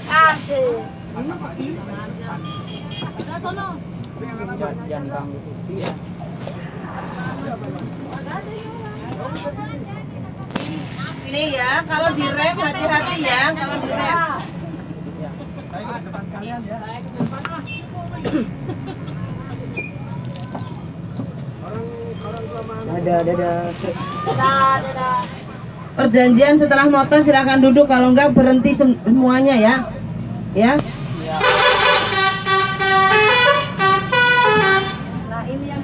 Kasih. Ini ya, kalau direm hati-hati ya, kalau direm. Dadah. Perjanjian setelah moto silakan duduk, kalau enggak berhenti semuanya ya. Ya. Nah, ini yang